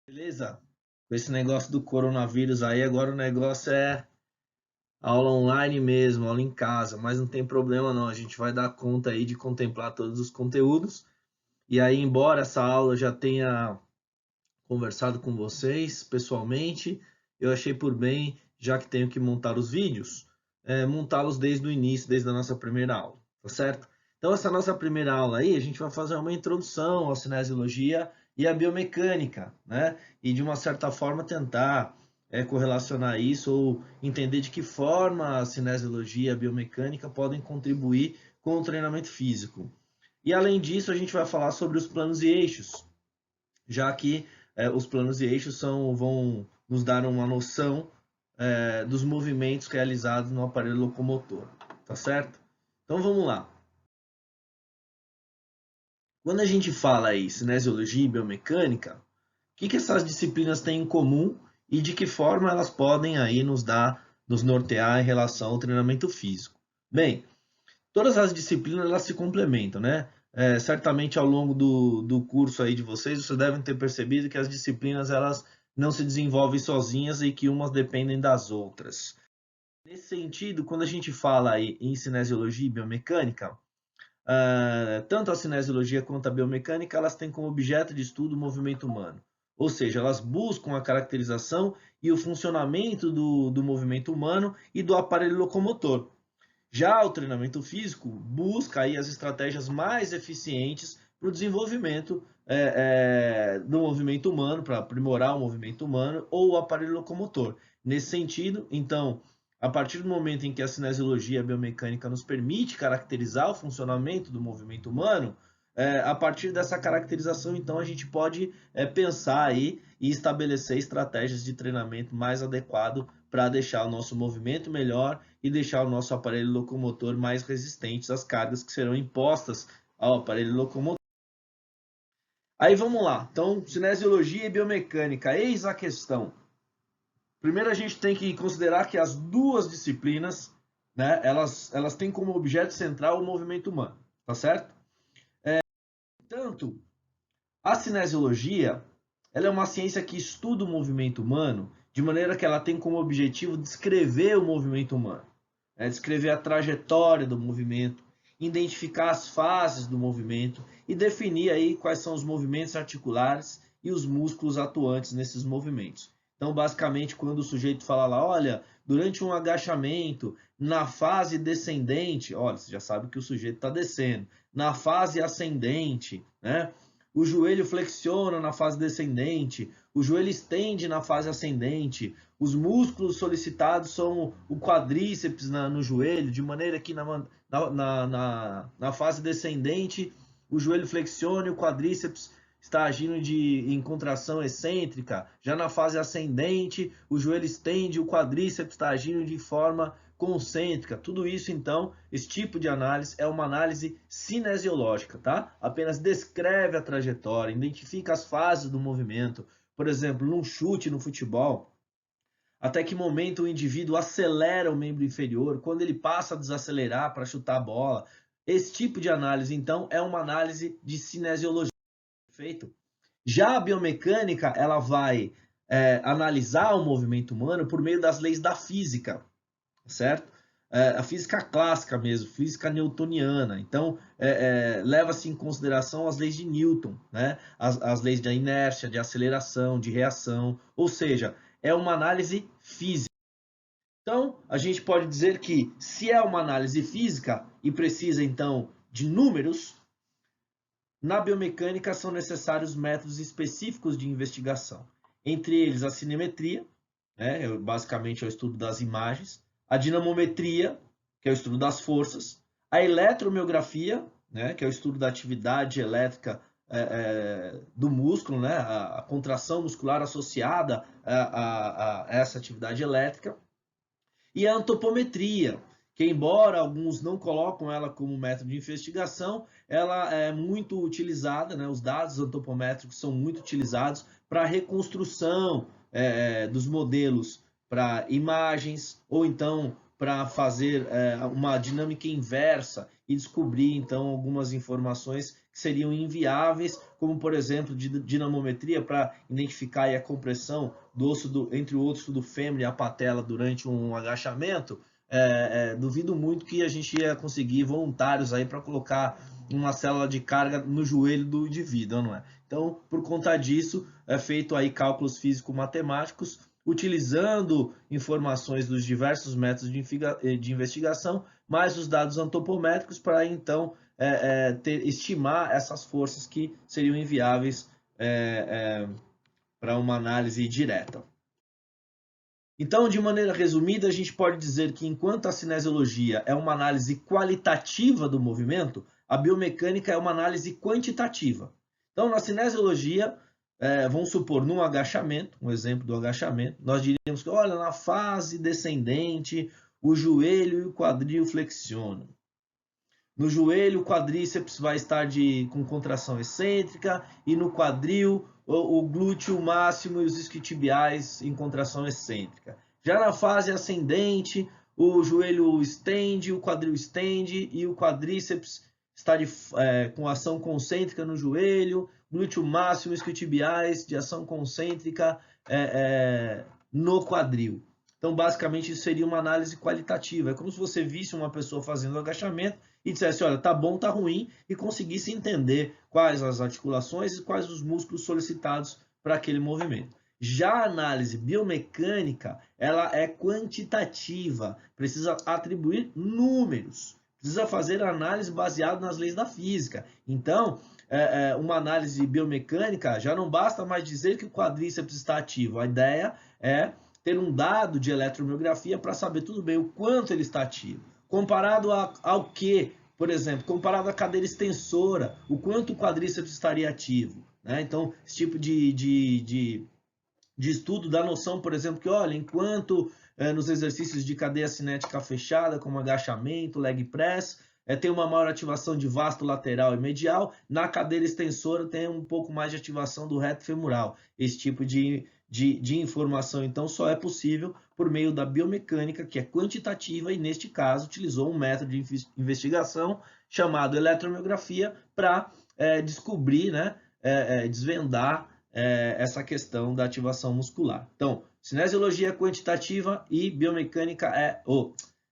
Beleza? Com esse negócio do coronavírus aí, agora o negócio é aula online mesmo, aula em casa, mas não tem problema não, a gente vai dar conta aí de contemplar todos os conteúdos. E aí, embora essa aula eu já tenha conversado com vocês pessoalmente, eu achei por bem, já que tenho que montar os vídeos, montá-los desde o início, desde a nossa primeira aula, tá certo? Então, essa nossa primeira aula aí, a gente vai fazer uma introdução à cinesiologia e à biomecânica, né? E de uma certa forma tentar correlacionar isso ou entender de que forma a cinesiologia e a biomecânica podem contribuir com o treinamento físico. E além disso, a gente vai falar sobre os planos e eixos, já que os planos e eixos vão nos dar uma noção dos movimentos realizados no aparelho locomotor, tá certo? Então vamos lá. Quando a gente fala aí cinesiologia e biomecânica, o que essas disciplinas têm em comum e de que forma elas podem aí nos nortear em relação ao treinamento físico? Bem, todas as disciplinas elas se complementam, né? Certamente ao longo do curso aí de vocês devem ter percebido que as disciplinas elas não se desenvolvem sozinhas e que umas dependem das outras. Nesse sentido, quando a gente fala aí em cinesiologia e biomecânica, tanto a cinesiologia quanto a biomecânica elas têm como objeto de estudo o movimento humano. Ou seja, elas buscam a caracterização e o funcionamento do movimento humano e do aparelho locomotor. Já o treinamento físico busca aí as estratégias mais eficientes para o desenvolvimento do movimento humano, para aprimorar o movimento humano ou o aparelho locomotor. Nesse sentido, então, a partir do momento em que a cinesiologia e a biomecânica nos permite caracterizar o funcionamento do movimento humano, a partir dessa caracterização, então, a gente pode pensar aí e estabelecer estratégias de treinamento mais adequado para deixar o nosso movimento melhor e deixar o nosso aparelho locomotor mais resistente às cargas que serão impostas ao aparelho locomotor. Aí vamos lá. Então, cinesiologia e biomecânica, eis a questão. Primeiro a gente tem que considerar que as duas disciplinas, né, elas têm como objeto central o movimento humano, tá certo? Portanto, a cinesiologia, ela é uma ciência que estuda o movimento humano de maneira que ela tem como objetivo descrever o movimento humano, descrever a trajetória do movimento, identificar as fases do movimento e definir aí quais são os movimentos articulares e os músculos atuantes nesses movimentos. Então, basicamente, quando o sujeito fala lá, olha, durante um agachamento, na fase descendente, olha, você já sabe que o sujeito está descendo. Na fase ascendente, né? O joelho flexiona na fase descendente, o joelho estende na fase ascendente, os músculos solicitados são o quadríceps no joelho, de maneira que na fase descendente o joelho flexiona e o quadríceps está agindo em contração excêntrica. Já na fase ascendente, o joelho estende e o quadríceps está agindo de forma concêntrica. Tudo isso, então, esse tipo de análise é uma análise cinesiológica, tá? Apenas descreve a trajetória, identifica as fases do movimento. Por exemplo, num chute no futebol, até que momento o indivíduo acelera o membro inferior, quando ele passa a desacelerar para chutar a bola. Esse tipo de análise, então, é uma análise de cinesiologia. Perfeito? Já a biomecânica, ela vai analisar o movimento humano por meio das leis da física, certo? A física clássica mesmo, física newtoniana. Então, leva-se em consideração as leis de Newton, né? As leis da inércia, de aceleração, de reação, ou seja, é uma análise física. Então, a gente pode dizer que se é uma análise física e precisa, então, de números, na biomecânica são necessários métodos específicos de investigação. Entre eles, a cinemetria, né, basicamente é o estudo das imagens, a dinamometria, que é o estudo das forças, a eletromiografia, né, que é o estudo da atividade elétrica do músculo, né, a contração muscular associada a essa atividade elétrica, e a antropometria, que embora alguns não colocam ela como método de investigação, ela é muito utilizada, né? Os dados antropométricos são muito utilizados para a reconstrução dos modelos para imagens, ou então para fazer uma dinâmica inversa e descobrir, então, algumas informações que seriam inviáveis, como, por exemplo, de dinamometria para identificar aí a compressão do osso entre o osso do fêmur e a patela durante um agachamento. Duvido muito que a gente ia conseguir voluntários aí para colocar uma célula de carga no joelho do indivíduo, não é? Então, por conta disso, é feito aí cálculos físico-matemáticos, utilizando informações dos diversos métodos de investigação, mais os dados antropométricos, para então estimar essas forças que seriam inviáveis para uma análise direta. Então, de maneira resumida, a gente pode dizer que enquanto a cinesiologia é uma análise qualitativa do movimento, a biomecânica é uma análise quantitativa. Então, na cinesiologia, vamos supor, num agachamento, um exemplo do agachamento, nós diríamos que, olha, na fase descendente, o joelho e o quadril flexionam. No joelho, o quadríceps vai estar com contração excêntrica e no quadril, o glúteo máximo e os isquiotibiais em contração excêntrica. Já na fase ascendente, o joelho estende, o quadril estende e o quadríceps está com ação concêntrica no joelho, glúteo máximo e isquiotibiais de ação concêntrica no quadril. Então, basicamente, isso seria uma análise qualitativa. É como se você visse uma pessoa fazendo agachamento e dissesse, olha, tá bom, tá ruim, e conseguisse entender quais as articulações e quais os músculos solicitados para aquele movimento. Já a análise biomecânica, ela é quantitativa, precisa atribuir números, precisa fazer análise baseada nas leis da física. Então, uma análise biomecânica já não basta mais dizer que o quadríceps está ativo. A ideia é ter um dado de eletromiografia para saber tudo bem o quanto ele está ativo. Comparado ao que, por exemplo, comparado à cadeira extensora, o quanto o quadríceps estaria ativo, né? Então, esse tipo de estudo dá noção, por exemplo, que, olha, enquanto nos exercícios de cadeia cinética fechada, como agachamento, leg press, tem uma maior ativação de vasto lateral e medial, na cadeira extensora tem um pouco mais de ativação do reto femoral. Esse tipo de informação, então, só é possível por meio da biomecânica, que é quantitativa, e neste caso utilizou um método de investigação chamado eletromiografia para descobrir, né, desvendar essa questão da ativação muscular. Então, cinesiologia é quantitativa e biomecânica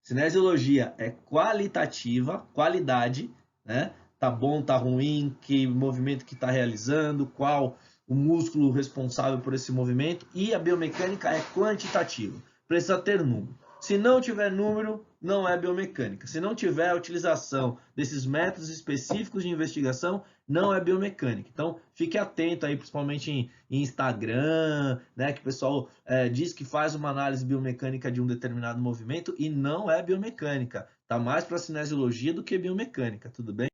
cinesiologia é qualitativa, qualidade, né? Tá bom, tá ruim, que movimento que está realizando, qual o músculo responsável por esse movimento, e a biomecânica é quantitativa, precisa ter número. Se não tiver número, não é biomecânica. Se não tiver a utilização desses métodos específicos de investigação, não é biomecânica. Então, fique atento aí, principalmente em Instagram, né, que o pessoal diz que faz uma análise biomecânica de um determinado movimento e não é biomecânica. Tá mais para cinesiologia do que biomecânica, tudo bem?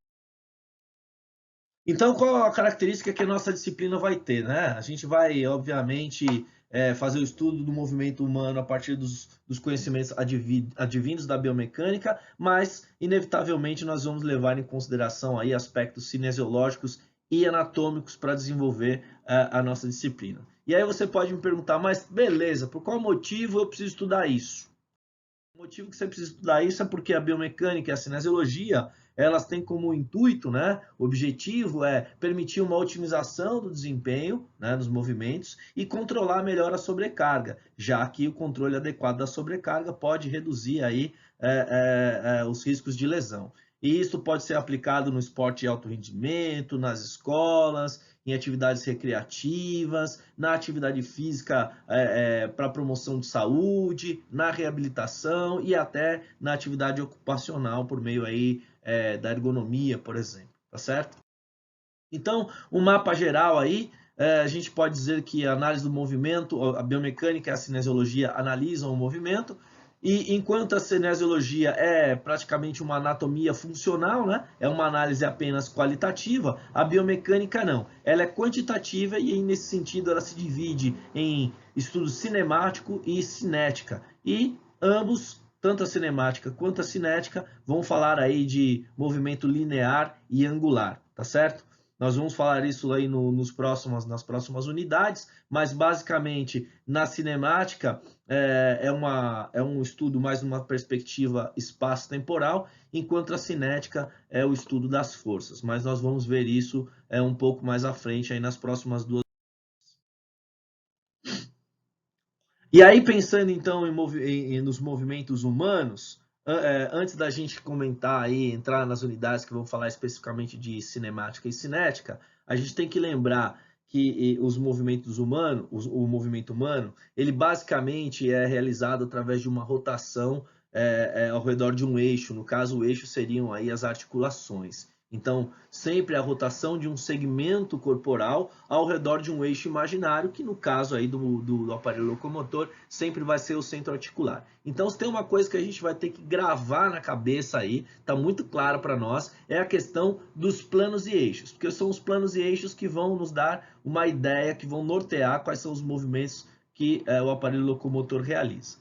Então, qual a característica que a nossa disciplina vai ter, né? A gente vai, obviamente, fazer o estudo do movimento humano a partir dos conhecimentos advindos da biomecânica, mas, inevitavelmente, nós vamos levar em consideração aí aspectos cinesiológicos e anatômicos para desenvolver a nossa disciplina. E aí você pode me perguntar, mas beleza, por qual motivo eu preciso estudar isso? O motivo que você precisa estudar isso é porque a biomecânica e a cinesiologia, elas têm como intuito, né, o objetivo é permitir uma otimização do desempenho, né, dos movimentos e controlar melhor a sobrecarga, já que o controle adequado da sobrecarga pode reduzir aí, os riscos de lesão. E isso pode ser aplicado no esporte de alto rendimento, nas escolas, em atividades recreativas, na atividade física para promoção de saúde, na reabilitação e até na atividade ocupacional por meio aí da ergonomia, por exemplo, tá certo? Então, um mapa geral aí, a gente pode dizer que a análise do movimento, a biomecânica e a cinesiologia analisam o movimento, e enquanto a cinesiologia é praticamente uma anatomia funcional, né? É uma análise apenas qualitativa, a biomecânica não. Ela é quantitativa e, nesse sentido, ela se divide em estudo cinemático e cinética. E ambos, tanto a cinemática quanto a cinética, vão falar aí de movimento linear e angular, tá certo? Nós vamos falar isso aí nas próximas unidades, mas basicamente na cinemática é um estudo mais numa perspectiva espaço-temporal, enquanto a cinética é o estudo das forças. Mas nós vamos ver isso um pouco mais à frente aí nas próximas duas. E aí, pensando então nos movimentos humanos, antes da gente comentar aí, entrar nas unidades que vão falar especificamente de cinemática e cinética, a gente tem que lembrar que os movimentos humanos, o movimento humano, ele basicamente é realizado através de uma rotação ao redor de um eixo. No caso, o eixo seriam aí as articulações. Então, sempre a rotação de um segmento corporal ao redor de um eixo imaginário, que no caso aí do aparelho locomotor, sempre vai ser o centro articular. Então, se tem uma coisa que a gente vai ter que gravar na cabeça aí, tá muito claro para nós, é a questão dos planos e eixos, porque são os planos e eixos que vão nos dar uma ideia, que vão nortear quais são os movimentos que o aparelho locomotor realiza.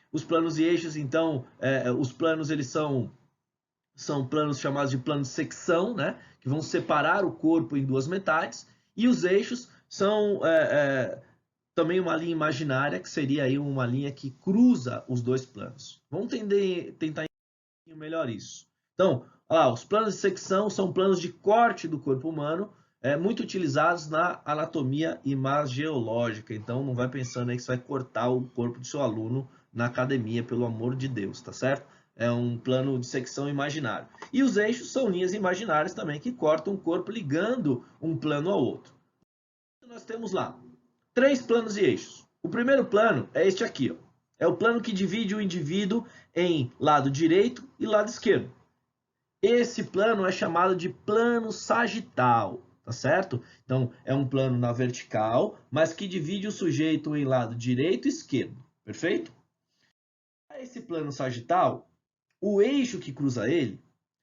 Os planos e eixos, então, os planos eles são planos chamados de plano de secção, né, que vão separar o corpo em duas metades, e os eixos são também uma linha imaginária, que seria aí uma linha que cruza os dois planos. Vamos tentar entender melhor isso. Então, os planos de secção são planos de corte do corpo humano, muito utilizados na anatomia imageológica. Então, não vai pensando aí que você vai cortar o corpo do seu aluno na academia, pelo amor de Deus, tá certo? É um plano de secção imaginário. E os eixos são linhas imaginárias também que cortam o corpo ligando um plano ao outro. Nós temos lá 3 planos e eixos. O primeiro plano é este aqui, ó. É o plano que divide o indivíduo em lado direito e lado esquerdo. Esse plano é chamado de plano sagital, tá certo? Então, é um plano na vertical, mas que divide o sujeito em lado direito e esquerdo, perfeito? Esse plano sagital, o eixo que cruza ele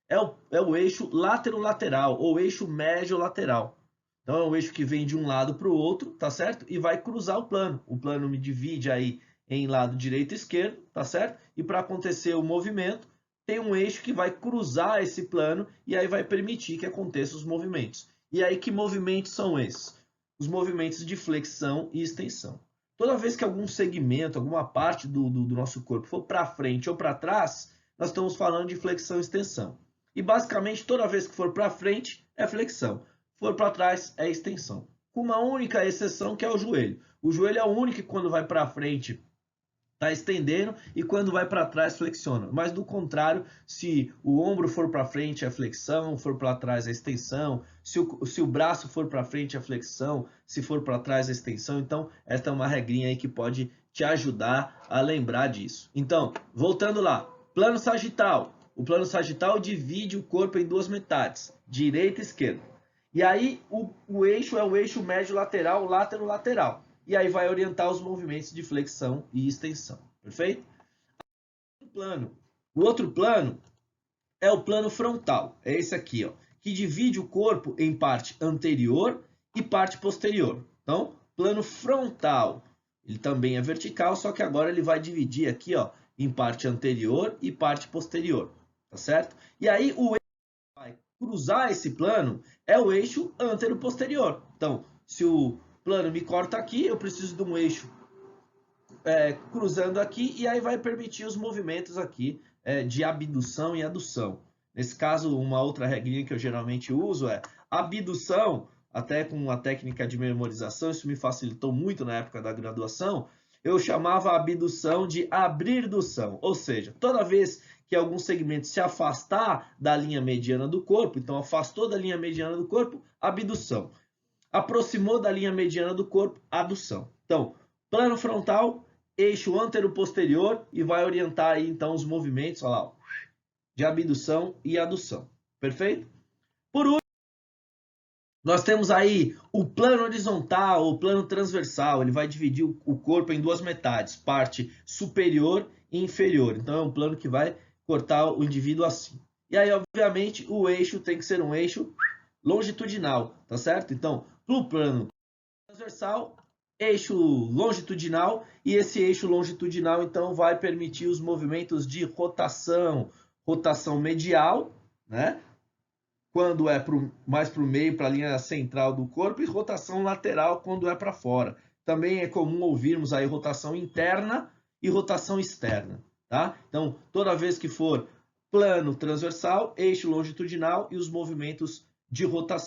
é o eixo lateral ou eixo médio-lateral. Então, é um eixo que vem de um lado para o outro, tá certo? E vai cruzar o plano. O plano me divide aí em lado direito e esquerdo, tá certo? E para acontecer o movimento, tem um eixo que vai cruzar esse plano e aí vai permitir que aconteça os movimentos. E aí, que movimentos são esses? Os movimentos de flexão e extensão. Toda vez que algum segmento, alguma parte do nosso corpo for para frente ou para trás, nós estamos falando de flexão e extensão. E basicamente, toda vez que for para frente, é flexão. For para trás, é extensão. Com uma única exceção, que é o joelho. O joelho é o único que, quando vai para frente, está estendendo, e quando vai para trás, flexiona. Mas, do contrário, se o ombro for para frente, é flexão, for para trás, é extensão. Se o braço for para frente, é flexão. Se for para trás, é extensão. Então, esta é uma regrinha aí que pode te ajudar a lembrar disso. Então, voltando lá. Plano sagital. O plano sagital divide o corpo em duas metades, direita e esquerda. E aí o eixo é o eixo médio-lateral, látero-lateral. E aí vai orientar os movimentos de flexão e extensão. Perfeito? O outro plano é o plano frontal. É esse aqui, ó, que divide o corpo em parte anterior e parte posterior. Então, plano frontal. Ele também é vertical, só que agora ele vai dividir aqui, ó, em parte anterior e parte posterior. Tá certo? E aí o eixo que vai cruzar esse plano é o eixo antero-posterior. Então, se o plano me corta aqui, eu preciso de um eixo cruzando aqui, e aí vai permitir os movimentos aqui de abdução e adução. Nesse caso, uma outra regrinha que eu geralmente uso é abdução, até com a técnica de memorização, isso me facilitou muito na época da graduação, eu chamava a abdução de abrirdução, ou seja, toda vez que algum segmento se afastar da linha mediana do corpo, então afastou da linha mediana do corpo, abdução. Aproximou da linha mediana do corpo, adução. Então, plano frontal, eixo antero-posterior, e vai orientar aí então os movimentos, olha lá, de abdução e adução. Perfeito? Por último, nós temos aí o plano horizontal, o plano transversal. Ele vai dividir o corpo em duas metades, parte superior e inferior. Então, é um plano que vai cortar o indivíduo assim. E aí, obviamente, o eixo tem que ser um eixo longitudinal, tá certo? Então, para o plano transversal, eixo longitudinal, e esse eixo longitudinal, então, vai permitir os movimentos de rotação medial, né? quando é mais para o meio, para a linha central do corpo, e rotação lateral quando é para fora. Também é comum ouvirmos aí rotação interna e rotação externa, tá? Então, toda vez que for plano transversal, eixo longitudinal e os movimentos de rotação.